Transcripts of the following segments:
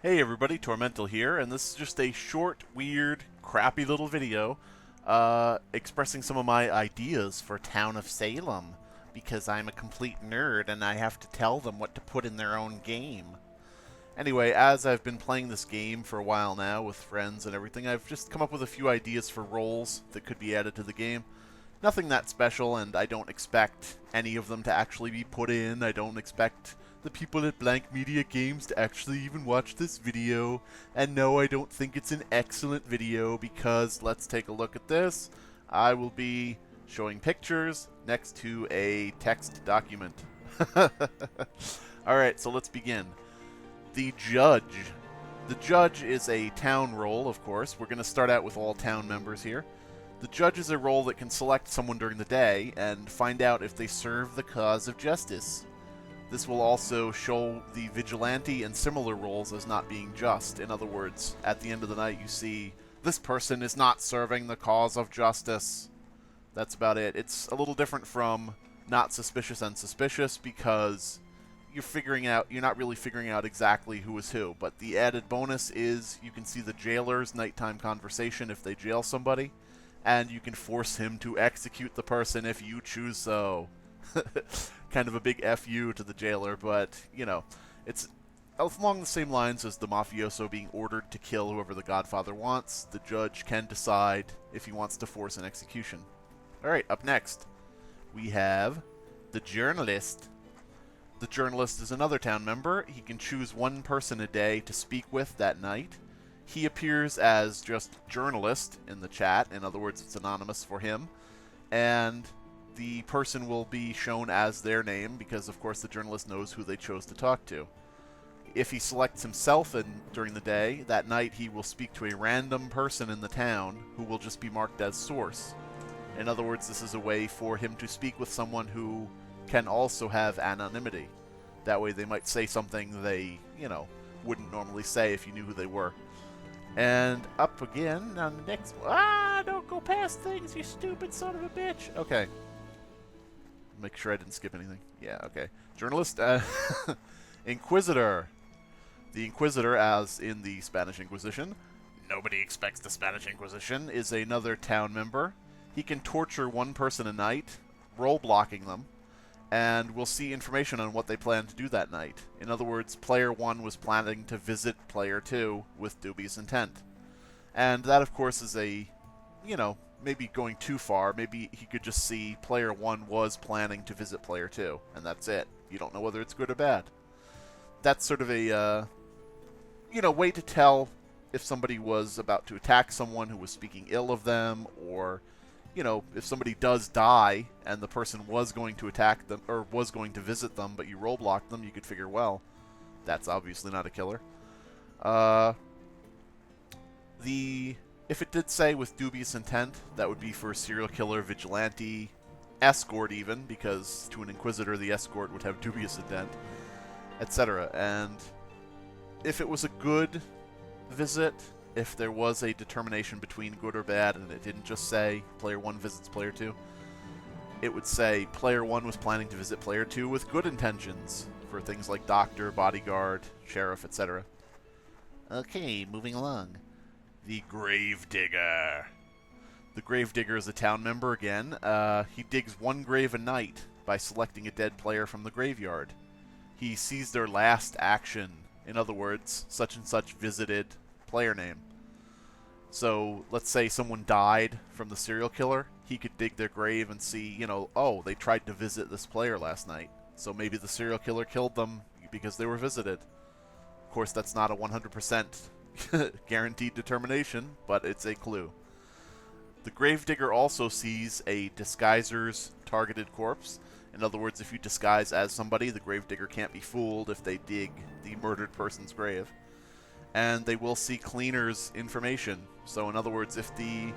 Hey everybody, Tormental here, and this is just a short, weird, crappy little video expressing some of my ideas for Town of Salem, because I'm a complete nerd and I have to tell them what to put in their own game. Anyway, as I've been playing this game for a while now with friends and everything, I've just come up with a few ideas for roles that could be added to the game. Nothing that special, and I don't expect any of them to actually be put in. I don't expect the people at Blank Media Games to actually even watch this video. And no, I don't think it's an excellent video because let's take a look at this. I will be showing pictures next to a text document. Alright, so let's begin. The Judge. The Judge is a town role, of course. We're going to start out with all town members here. The Judge is a role that can select someone during the day and find out if they serve the cause of justice. This will also show the Vigilante and similar roles as not being just. In other words, at the end of the night you see, this person is not serving the cause of justice. That's about it. It's a little different from not suspicious and suspicious because you're not really figuring out exactly who is who. But the added bonus is you can see the jailer's nighttime conversation if they jail somebody, and you can force him to execute the person if you choose so. Kind of a big FU to the jailer, but, you know, it's along the same lines as the mafioso being ordered to kill whoever the Godfather wants. The judge can decide if he wants to force an execution. Alright, up next, we have the journalist. The journalist is another town member. He can choose one person a day to speak with that night. He appears as just journalist in the chat. In other words, it's anonymous for him. And the person will be shown as their name because, of course, the journalist knows who they chose to talk to. If he selects himself during the day, that night he will speak to a random person in the town who will just be marked as source. In other words, this is a way for him to speak with someone who can also have anonymity. That way they might say something they, wouldn't normally say if you knew who they were. And up again on the next one. Ah, don't go past things, you stupid son of a bitch. Okay. Make sure I didn't skip anything. Yeah, okay. Journalist, Inquisitor. The Inquisitor, as in the Spanish Inquisition, nobody expects the Spanish Inquisition, is another town member. He can torture one person a night, role blocking them, and we'll see information on what they plan to do that night. In other words, Player 1 was planning to visit Player 2 with dubious intent. And that, of course, is a, maybe going too far. Maybe he could just see Player 1 was planning to visit Player 2, and that's it. You don't know whether it's good or bad. That's sort of a, way to tell if somebody was about to attack someone who was speaking ill of them, or if somebody does die and the person was going to attack them or was going to visit them, but you role blocked them, you could figure, well, that's obviously not a killer. If it did say with dubious intent, that would be for a serial killer, vigilante, escort even, because to an Inquisitor the escort would have dubious intent, etc. And if it was a good visit, if there was a determination between good or bad, and it didn't just say Player 1 visits Player 2, it would say Player 1 was planning to visit Player 2 with good intentions for things like doctor, bodyguard, sheriff, etc. Okay, moving along. The Gravedigger. The Gravedigger is a town member again. He digs one grave a night by selecting a dead player from the graveyard. He sees their last action. In other words, such and such visited player name. So let's say someone died from the serial killer. He could dig their grave and see, oh, they tried to visit this player last night. So maybe the serial killer killed them because they were visited. Of course, that's not a 100% guaranteed determination, but it's a clue. The Gravedigger also sees a disguiser's targeted corpse. In other words, if you disguise as somebody, the Gravedigger can't be fooled if they dig the murdered person's grave. And they will see cleaners' information. So in other words, if the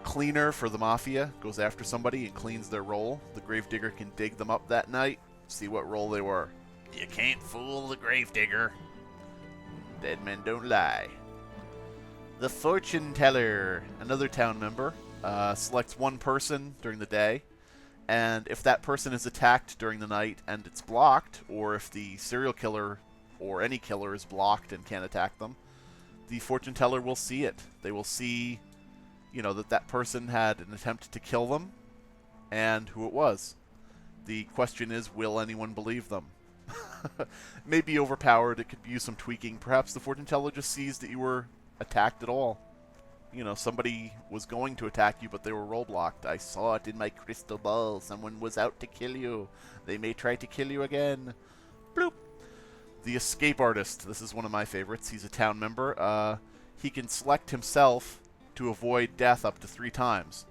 cleaner for the Mafia goes after somebody and cleans their role, the Gravedigger can dig them up that night, see what role they were. You can't fool the Gravedigger. Dead men don't lie. The Fortune Teller, another town member, selects one person during the day, and if that person is attacked during the night and it's blocked, or if the serial killer or any killer is blocked and can't attack them, the fortune teller will see it. They will see, that that person had an attempt to kill them and who it was. The question is, will anyone believe them? Maybe overpowered, it could use some tweaking. Perhaps the fortune teller just sees that you were attacked at all. Somebody was going to attack you, but they were role blocked. I saw it in my crystal ball. Someone was out to kill you. They may try to kill you again. Bloop. The escape artist. This is one of my favorites. He's a town member. He can select himself to avoid death up to 3 times.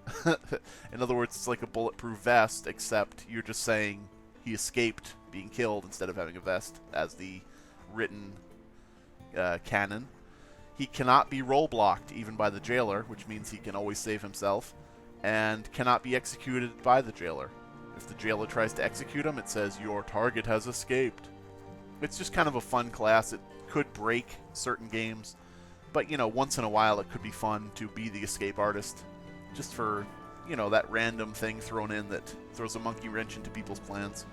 In other words, it's like a bulletproof vest, except you're just saying he escaped being killed instead of having a vest, as the written canon. He cannot be role blocked, even by the jailer, which means he can always save himself, and cannot be executed by the jailer. If the jailer tries to execute him, it says, your target has escaped. It's just kind of a fun class. It could break certain games, but, once in a while it could be fun to be the escape artist, just for, that random thing thrown in that throws a monkey wrench into people's plans.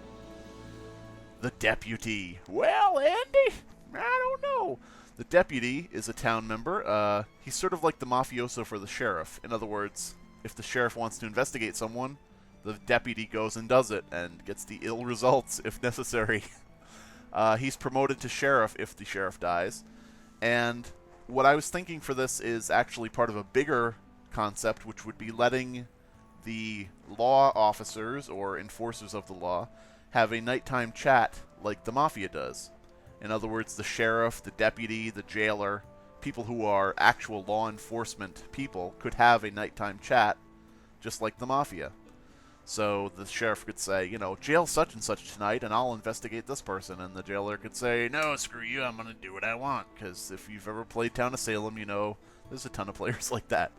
The Deputy. Well, Andy, I don't know. The Deputy is a town member. He's sort of like the mafioso for the sheriff. In other words, if the sheriff wants to investigate someone, the deputy goes and does it, and gets the ill results if necessary. He's promoted to sheriff if the sheriff dies. And what I was thinking for this is actually part of a bigger concept, which would be letting the law officers, or enforcers of the law, have a nighttime chat like the mafia does. In other words, the sheriff, the deputy, the jailer, people who are actual law enforcement people could have a nighttime chat just like the mafia. So the sheriff could say, jail such and such tonight and I'll investigate this person. And the jailer could say, no, screw you, I'm going to do what I want. Because if you've ever played Town of Salem, there's a ton of players like that.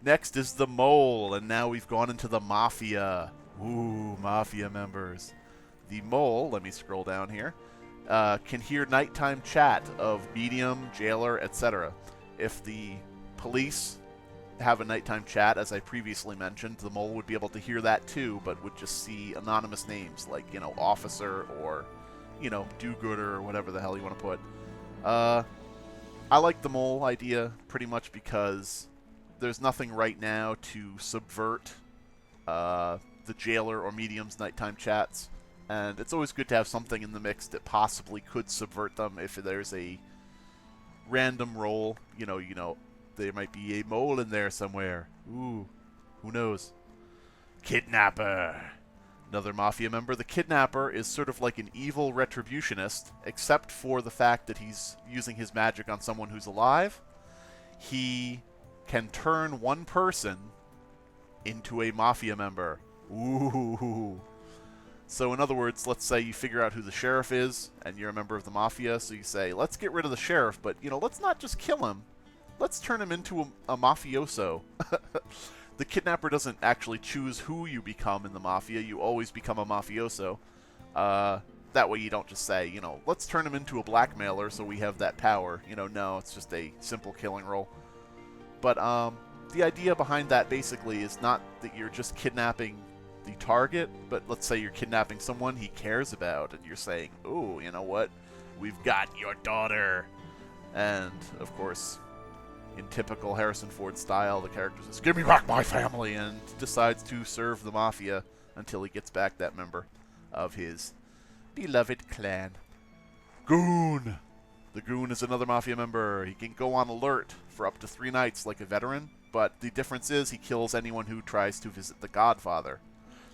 Next is the Mole, and now we've gone into the Mafia. Ooh, Mafia members. The Mole, let me scroll down here, can hear nighttime chat of medium, jailer, etc. If the police have a nighttime chat, as I previously mentioned, the Mole would be able to hear that too, but would just see anonymous names like, officer or, do-gooder or whatever the hell you want to put. I like the Mole idea pretty much because there's nothing right now to subvert the jailer or medium's nighttime chats. And it's always good to have something in the mix that possibly could subvert them if there's a random role. There might be a mole in there somewhere. Ooh, who knows? Kidnapper. Another mafia member. The Kidnapper is sort of like an evil retributionist, except for the fact that he's using his magic on someone who's alive. He can turn one person into a mafia member. Ooh. So in other words, let's say you figure out who the sheriff is, and you're a member of the mafia, so you say, let's get rid of the sheriff, but, let's not just kill him. Let's turn him into a mafioso. The Kidnapper doesn't actually choose who you become in the mafia. You always become a mafioso. That way you don't just say, let's turn him into a blackmailer so we have that power. No, it's just a simple killing roll. But the idea behind that basically is not that you're just kidnapping the target, but let's say you're kidnapping someone he cares about, and you're saying, "Oh, you know what? We've got your daughter." And of course, in typical Harrison Ford style, the character says, "Give me back my family," and decides to serve the mafia until he gets back that member of his beloved clan. Goon. The Goon is another mafia member. He can go on alert for up to 3 nights like a veteran, but the difference is he kills anyone who tries to visit the Godfather.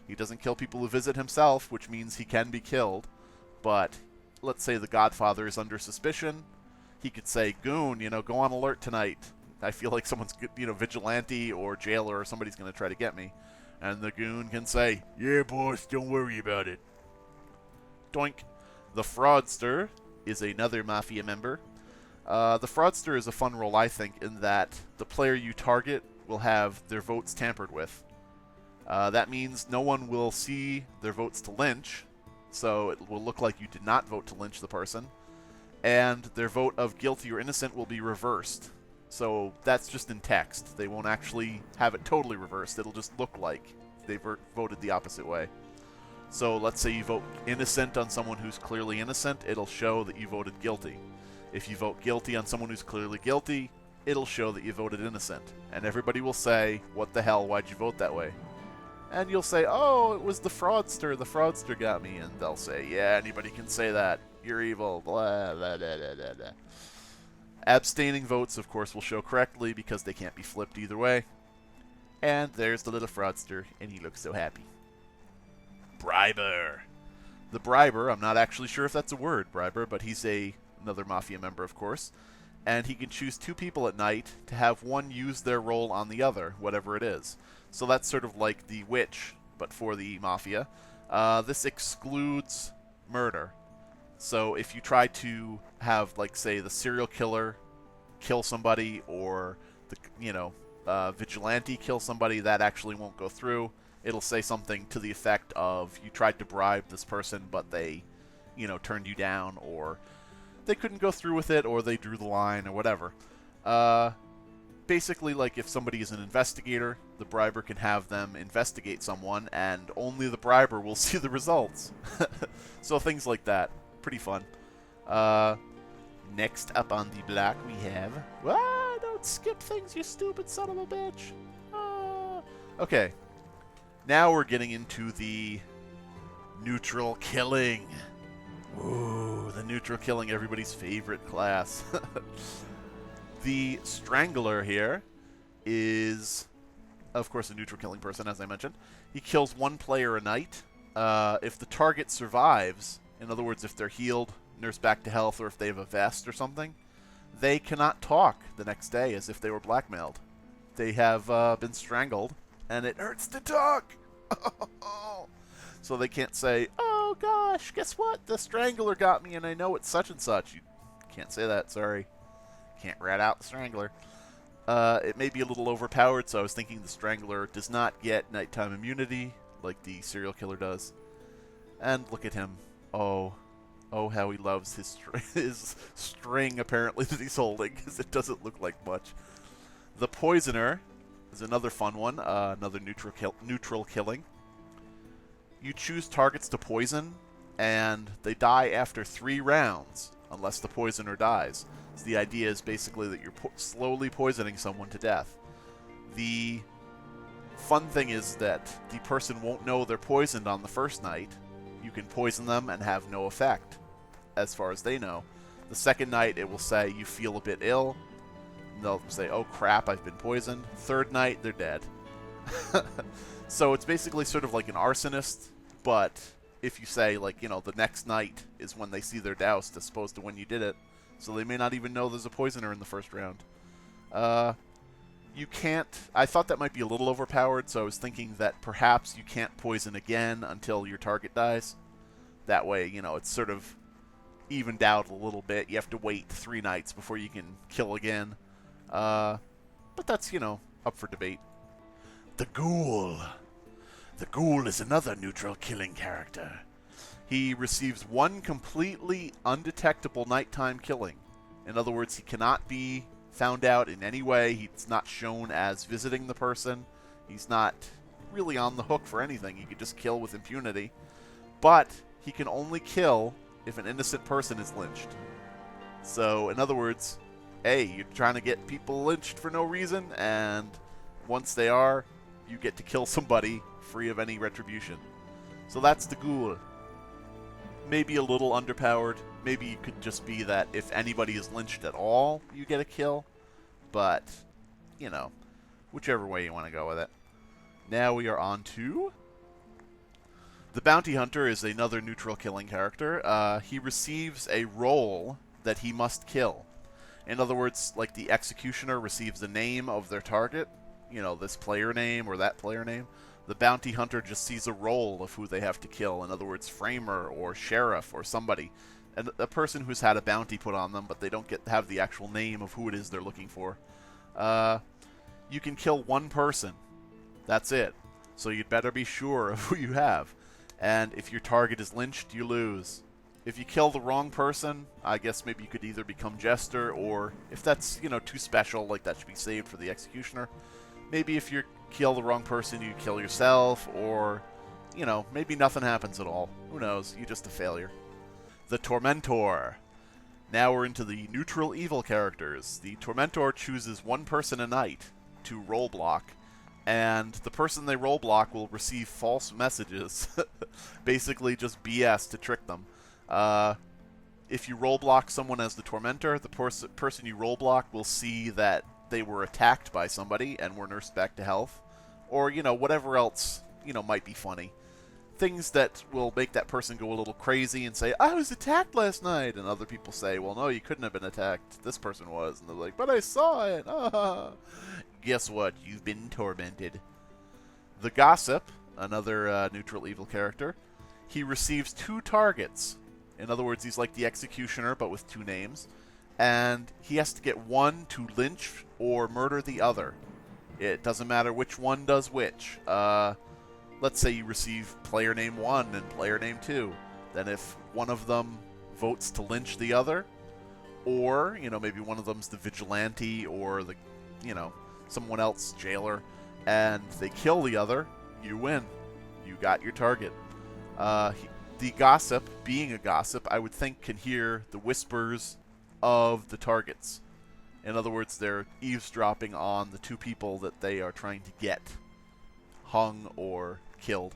He doesn't kill people who visit himself, which means he can be killed, but let's say the Godfather is under suspicion. He could say, "Goon, go on alert tonight. I feel like someone's, vigilante or jailer or somebody's going to try to get me." And the Goon can say, "Yeah, boss, don't worry about it." Doink. The Fraudster is another mafia member. The Fraudster is a fun role, I think, in that the player you target will have their votes tampered with. That means no one will see their votes to lynch, so it will look like you did not vote to lynch the person, and their vote of guilty or innocent will be reversed. So that's just in text. They won't actually have it totally reversed. It'll just look like they voted the opposite way. So let's say you vote innocent on someone who's clearly innocent, it'll show that you voted guilty. If you vote guilty on someone who's clearly guilty, it'll show that you voted innocent. And everybody will say, what the hell, why'd you vote that way? And you'll say, oh, it was the fraudster got me. And they'll say, yeah, anybody can say that. You're evil, blah, blah, blah, blah, blah, blah. Abstaining votes, of course, will show correctly because they can't be flipped either way. And there's the little fraudster, and he looks so happy. Briberyr. The Briberyr, I'm not actually sure if that's a word, Briberyr, but he's another Mafia member, of course. And he can choose 2 people at night to have one use their role on the other, whatever it is. So that's sort of like the witch, but for the Mafia. This excludes murder. So if you try to have, like, say, the serial killer kill somebody, or the, vigilante kill somebody, that actually won't go through. It'll say something to the effect of, you tried to bribe this person, but they, turned you down, or they couldn't go through with it, or they drew the line, or whatever. Basically, like, if somebody is an investigator, the Briberyr can have them investigate someone, and only the Briberyr will see the results. So things like that. Pretty fun. Next up on the block we have... don't skip things, you stupid son of a bitch! Okay. Now we're getting into the neutral killing. Ooh, the neutral killing, everybody's favorite class. The Strangler here is, of course, a neutral killing person, as I mentioned. He kills 1 player a night. If the target survives, in other words, if they're healed, nursed back to health, or if they have a vest or something, they cannot talk the next day as if they were blackmailed. They have been strangled, and it hurts to talk. So they can't say, oh gosh, guess what? The Strangler got me, and I know it's such and such. You can't say that, sorry. Can't rat out the Strangler. It may be a little overpowered, so I was thinking the Strangler does not get nighttime immunity like the serial killer does. And look at him. Oh, how he loves his string, apparently, that he's holding, because it doesn't look like much. The Poisoner is another fun one, another neutral killing. You choose targets to poison, and they die after 3 rounds, unless the Poisoner dies. So the idea is basically that you're slowly poisoning someone to death. The fun thing is that the person won't know they're poisoned on the first night. You can poison them and have no effect, as far as they know. The second night, it will say you feel a bit ill. And they'll say, oh crap, I've been poisoned. Third night, they're dead. So it's basically sort of like an arsonist, but if you say, like, the next night is when they see they're doused, as opposed to when you did it. So they may not even know there's a poisoner in the first round. You can't... I thought that might be a little overpowered, so I was thinking that perhaps you can't poison again until your target dies. That way, it's sort of evened out a little bit. You have to wait 3 nights before you can kill again. But that's, up for debate. The Ghoul. The Ghoul is another neutral killing character. He receives 1 completely undetectable nighttime killing. In other words, he cannot be found out in any way. He's not shown as visiting the person. He's not really on the hook for anything. He could just kill with impunity. But he can only kill if an innocent person is lynched. So, in other words, hey, you're trying to get people lynched for no reason, and once they are, you get to kill somebody free of any retribution. So that's the Ghoul. Maybe a little underpowered. Maybe it could just be that if anybody is lynched at all, you get a kill. But, whichever way you want to go with it. Now we are on to... The Bounty Hunter is another neutral killing character. He receives a role that he must kill. In other words, like the Executioner receives the name of their target, this player name or that player name. The Bounty Hunter just sees a role of who they have to kill. In other words, Framer or Sheriff or somebody. And a person who's had a bounty put on them, but they don't have the actual name of who it is they're looking for. You can kill 1 person. That's it. So you'd better be sure of who you have. And if your target is lynched, you lose. If you kill the wrong person, I guess maybe you could either become Jester, or if that's, too special, like that should be saved for the Executioner. Maybe if you kill the wrong person, you kill yourself, or, you know, maybe nothing happens at all. Who knows? You're just a failure. The Tormentor. Now we're into the neutral evil characters. The Tormentor chooses one person a night to role block, and the person they role block will receive false messages. Basically just BS to trick them. If you role block someone as the Tormentor, the person you role block will see that they were attacked by somebody and were nursed back to health. Or, you know, whatever else, you know, might be funny. Things that will make that person go a little crazy and say, I was attacked last night. And other people say, well, no, you couldn't have been attacked. This person was. And they're like, but I saw it. Ah. Guess what? You've been tormented. The Gossip, another neutral evil character, he receives 2 targets. In other words, he's like the Executioner, but with 2 names. And he has to get one to lynch or murder the other. It doesn't matter which one does which. Let's say you receive player name 1 and player name 2. Then if one of them votes to lynch the other, or, you know, maybe one of them's the vigilante or the, you know, someone else, jailer, and they kill the other, you win. You got your target. The Gossip, being a Gossip, I would think can hear the whispers of the targets. In other words, they're eavesdropping on the 2 people that they are trying to get hung or killed.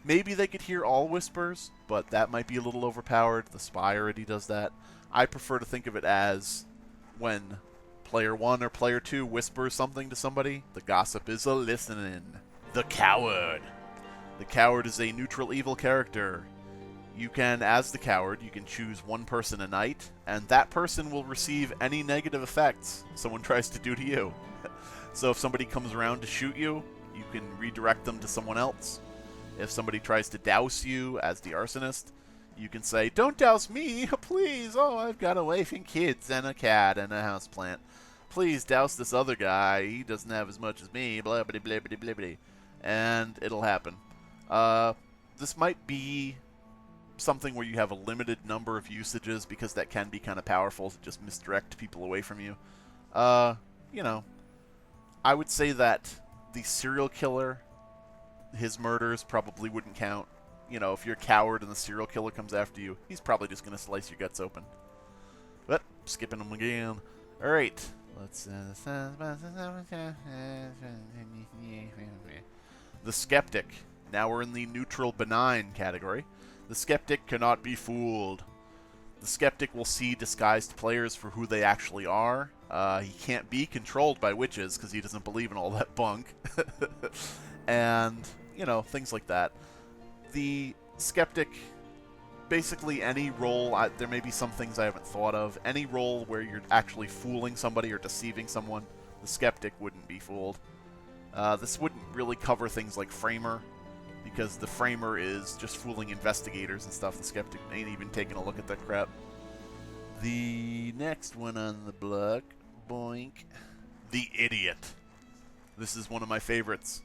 Maybe they could hear all whispers, but that might be a little overpowered. The spy already does that. I prefer to think of it as when player 1 or player 2 whispers something to somebody, the Gossip is a-listening. The Coward. The Coward is a neutral evil character. You can, as the Coward, you can choose one person a night, and that person will receive any negative effects someone tries to do to you. So if somebody comes around to shoot you, you can redirect them to someone else. If somebody tries to douse you as the arsonist, you can say, don't douse me, please. Oh, I've got a wife and kids and a cat and a houseplant. Please douse this other guy. He doesn't have as much as me. Blah, blah, blah, blah, blah, blah. And it'll happen. This might be something where you have a limited number of usages because that can be kind of powerful to just misdirect people away from you. You know, I would say that the serial killer, his murders probably wouldn't count. You know, if you're a coward and the serial killer comes after you, he's probably just going to slice your guts open. But, skipping them again. Alright, let's... The Skeptic. Now we're in the neutral benign category. The Skeptic cannot be fooled. The Skeptic will see disguised players for who they actually are. He can't be controlled by witches because he doesn't believe in all that bunk. And, you know, things like that. The Skeptic, basically any role, there may be some things I haven't thought of, any role where you're actually fooling somebody or deceiving someone, the Skeptic wouldn't be fooled. This wouldn't really cover things like Framer, because the Framer is just fooling investigators and stuff. The Skeptic ain't even taking a look at that crap. The next one on the block, boink, the Idiot. This is one of my favorites.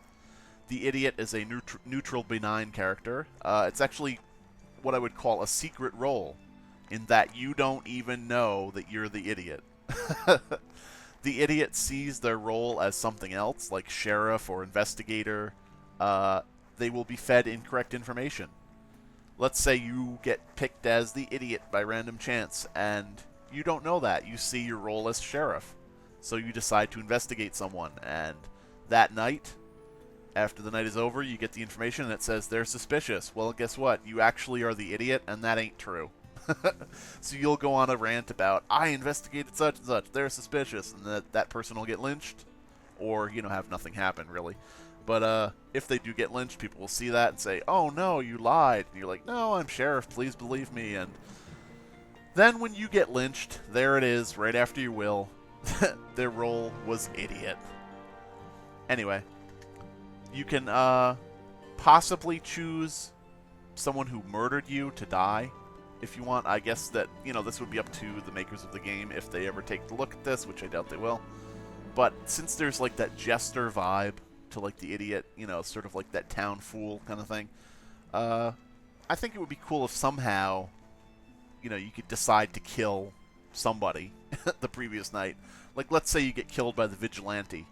The Idiot is a neutral benign character. It's actually what I would call a secret role, in that you don't even know that you're the Idiot. The Idiot sees their role as something else, like sheriff or investigator. They will be fed incorrect information. Let's say you get picked as the Idiot by random chance, and you don't know that. You see your role as sheriff. So you decide to investigate someone, and that night, after the night is over, you get the information that says they're suspicious. Well, guess what? You actually are the Idiot, and that ain't true. So you'll go on a rant about, I investigated such and such, they're suspicious, and that person will get lynched, or, you know, have nothing happen, really. But if they do get lynched, people will see that and say, oh no, you lied. And you're like, no, I'm sheriff, please believe me. And then when you get lynched, there it is, right after your will. Their role was Idiot. Anyway, you can possibly choose someone who murdered you to die if you want. I guess that, you know, this would be up to the makers of the game if they ever take a look at this, which I doubt they will. But since there's like that jester vibe to like the Idiot, you know, sort of like that town fool kind of thing, I think it would be cool if somehow, you know, you could decide to kill somebody the previous night. Like, let's say you get killed by the vigilante,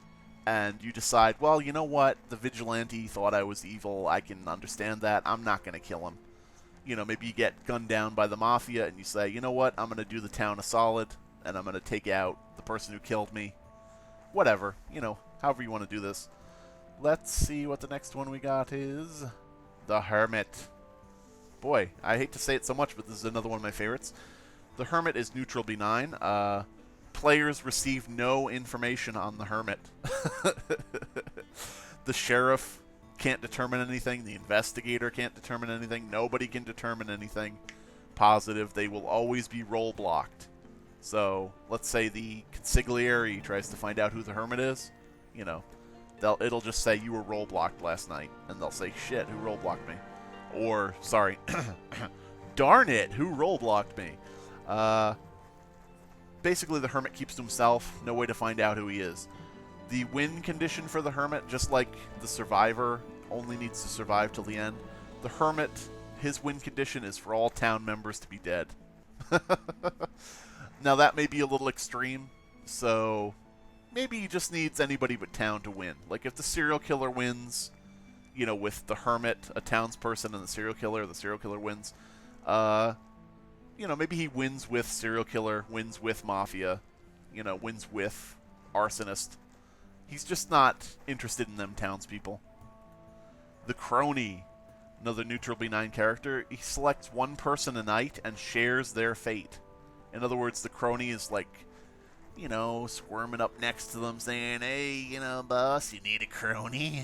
and you decide, well, you know what? The vigilante thought I was evil. I can understand that. I'm not going to kill him. You know, maybe you get gunned down by the mafia, and you say, you know what? I'm going to do the town a solid, and I'm going to take out the person who killed me. Whatever. You know, however you want to do this. Let's see what the next one we got is. The Hermit. Boy, I hate to say it so much, but this is another one of my favorites. The Hermit is neutral benign. Players receive no information on the Hermit. The sheriff can't determine anything. The investigator can't determine anything. Nobody can determine anything positive. They will always be role blocked. So, let's say the consigliere tries to find out who the Hermit is. You know, it'll just say, you were role blocked last night. And they'll say, shit, who role blocked me? Or, sorry, darn it, who role blocked me? Basically, the Hermit keeps to himself. No way to find out who he is. The win condition for the Hermit, just like the Survivor, only needs to survive till the end. The Hermit, his win condition is for all town members to be dead. Now, that may be a little extreme, so maybe he just needs anybody but town to win. Like, if the serial killer wins, you know, with the Hermit, a townsperson, and the serial killer wins, you know, maybe he wins with serial killer, wins with mafia, you know, wins with arsonist. He's just not interested in them townspeople. The Chrony, another neutral benign character, he selects one person a night and shares their fate. In other words, the Chrony is like, you know, squirming up next to them saying, hey, you know, boss, you need a crony?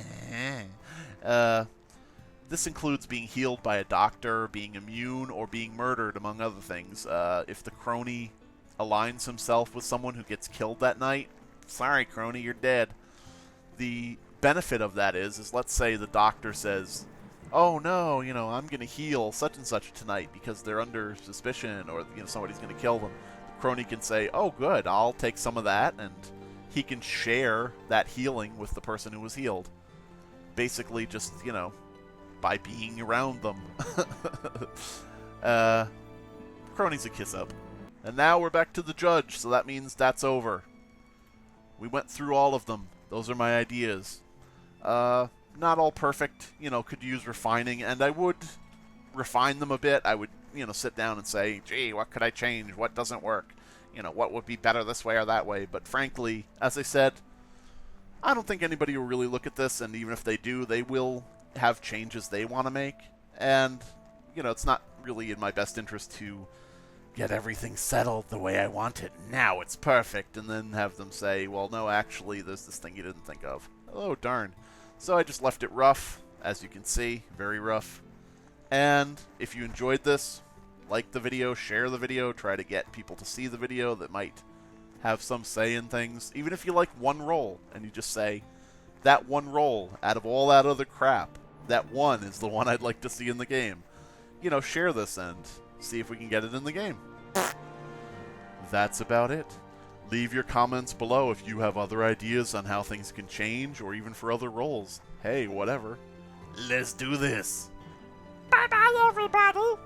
This includes being healed by a doctor, being immune, or being murdered, among other things. If the Chrony aligns himself with someone who gets killed that night, sorry, Chrony, you're dead. The benefit of that is let's say the doctor says, oh no, you know, I'm going to heal such and such tonight because they're under suspicion, or, you know, somebody's going to kill them. The Chrony can say, oh good, I'll take some of that, and he can share that healing with the person who was healed. Basically just, you know, by being around them. Chrony's a kiss-up. And now we're back to the judge, so that means that's over. We went through all of them. Those are my ideas. Not all perfect, you know, could use refining, and I would refine them a bit. I would, you know, sit down and say, gee, what could I change? What doesn't work? You know, what would be better this way or that way? But frankly, as I said, I don't think anybody will really look at this, and even if they do, they will have changes they want to make. And, you know, it's not really in my best interest to get everything settled the way I want it. Now it's perfect. And then have them say, well, no, actually, there's this thing you didn't think of. Oh, darn. So I just left it rough, as you can see, very rough. And if you enjoyed this, like the video, share the video, try to get people to see the video that might have some say in things. Even if you like one role, and you just say, that one role, out of all that other crap, that one is the one I'd like to see in the game. You know, share this and see if we can get it in the game. That's about it. Leave your comments below if you have other ideas on how things can change, or even for other roles. Hey, whatever. Let's do this. Bye-bye, everybody.